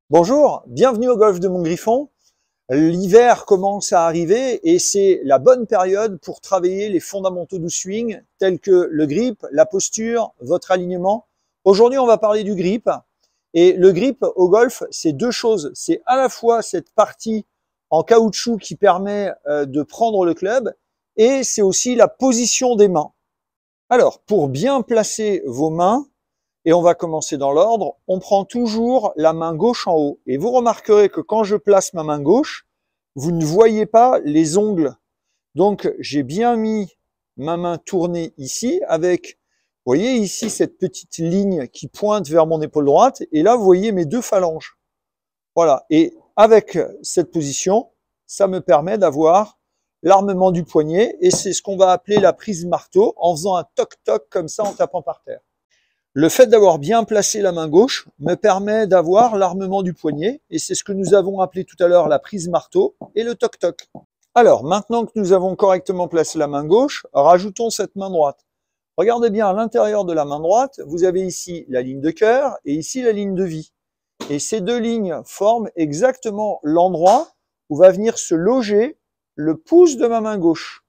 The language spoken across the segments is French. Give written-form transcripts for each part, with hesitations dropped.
Bonjour, bienvenue au golf de Montgriffon. L'hiver commence à arriver et c'est la bonne période pour travailler les fondamentaux du swing tels que le grip, la posture, votre alignement. Aujourd'hui, on va parler du grip. Et le grip au golf, c'est deux choses. C'est à la fois cette partie en caoutchouc qui permet de prendre le club et c'est aussi la position des mains. Alors, pour bien placer vos mains, et on va commencer dans l'ordre, on prend toujours la main gauche en haut. Et vous remarquerez que quand je place ma main gauche, vous ne voyez pas les ongles. Donc, j'ai bien mis ma main tournée ici avec, vous voyez ici cette petite ligne qui pointe vers mon épaule droite. Et là, vous voyez mes deux phalanges. Voilà. Et avec cette position, ça me permet d'avoir l'armement du poignet. Et c'est ce qu'on va appeler la prise marteau en faisant un toc-toc comme ça en tapant par terre. Le fait d'avoir bien placé la main gauche me permet d'avoir l'armement du poignet et c'est ce que nous avons appelé tout à l'heure la prise marteau et le toc-toc. Alors, maintenant que nous avons correctement placé la main gauche, rajoutons cette main droite. Regardez bien à l'intérieur de la main droite, vous avez ici la ligne de cœur et ici la ligne de vie. Et ces deux lignes forment exactement l'endroit où va venir se loger le pouce de ma main gauche.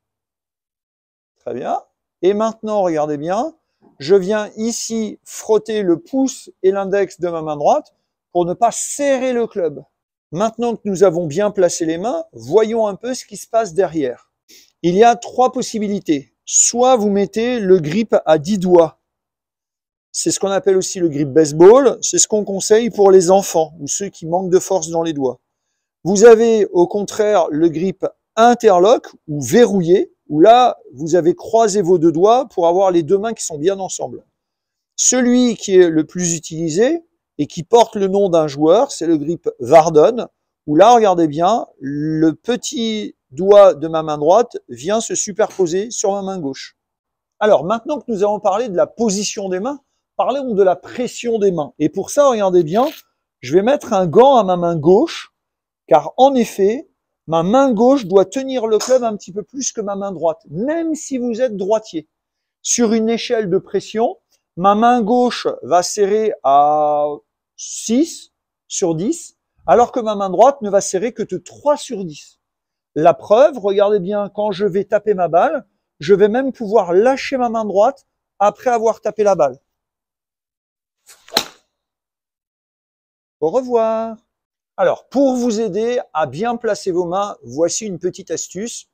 Très bien. Et maintenant, regardez bien. Je viens ici frotter le pouce et l'index de ma main droite pour ne pas serrer le club. Maintenant que nous avons bien placé les mains, voyons un peu ce qui se passe derrière. Il y a trois possibilités. Soit vous mettez le grip à 10 doigts. C'est ce qu'on appelle aussi le grip baseball. C'est ce qu'on conseille pour les enfants ou ceux qui manquent de force dans les doigts. Vous avez au contraire le grip interlock ou verrouillé, où là, vous avez croisé vos deux doigts pour avoir les deux mains qui sont bien ensemble. Celui qui est le plus utilisé et qui porte le nom d'un joueur, c'est le grip Vardon, où là, regardez bien, le petit doigt de ma main droite vient se superposer sur ma main gauche. Alors, maintenant que nous avons parlé de la position des mains, parlons de la pression des mains. Et pour ça, regardez bien, je vais mettre un gant à ma main gauche, car en effet, ma main gauche doit tenir le club un petit peu plus que ma main droite, même si vous êtes droitier. Sur une échelle de pression, ma main gauche va serrer à 6 sur 10, alors que ma main droite ne va serrer que de 3 sur 10. La preuve, regardez bien, quand je vais taper ma balle, je vais même pouvoir lâcher ma main droite après avoir tapé la balle. Au revoir. Alors, pour vous aider à bien placer vos mains, voici une petite astuce.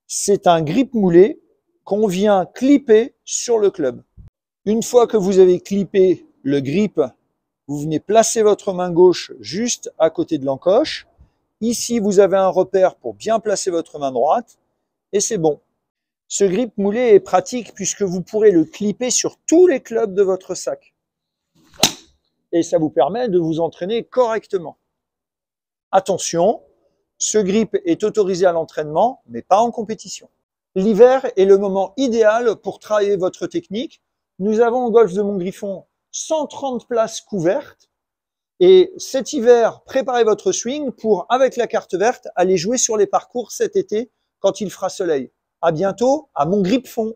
C'est un grip moulé qu'on vient clipper sur le club. Une fois que vous avez clippé le grip, vous venez placer votre main gauche juste à côté de l'encoche. Ici, vous avez un repère pour bien placer votre main droite et c'est bon. Ce grip moulé est pratique puisque vous pourrez le clipper sur tous les clubs de votre sac. Et ça vous permet de vous entraîner correctement. Attention, ce grip est autorisé à l'entraînement, mais pas en compétition. L'hiver est le moment idéal pour travailler votre technique. Nous avons au golf de Montgriffon 130 places couvertes. Et cet hiver, préparez votre swing pour, avec la carte verte, aller jouer sur les parcours cet été quand il fera soleil. À bientôt à Montgriffon.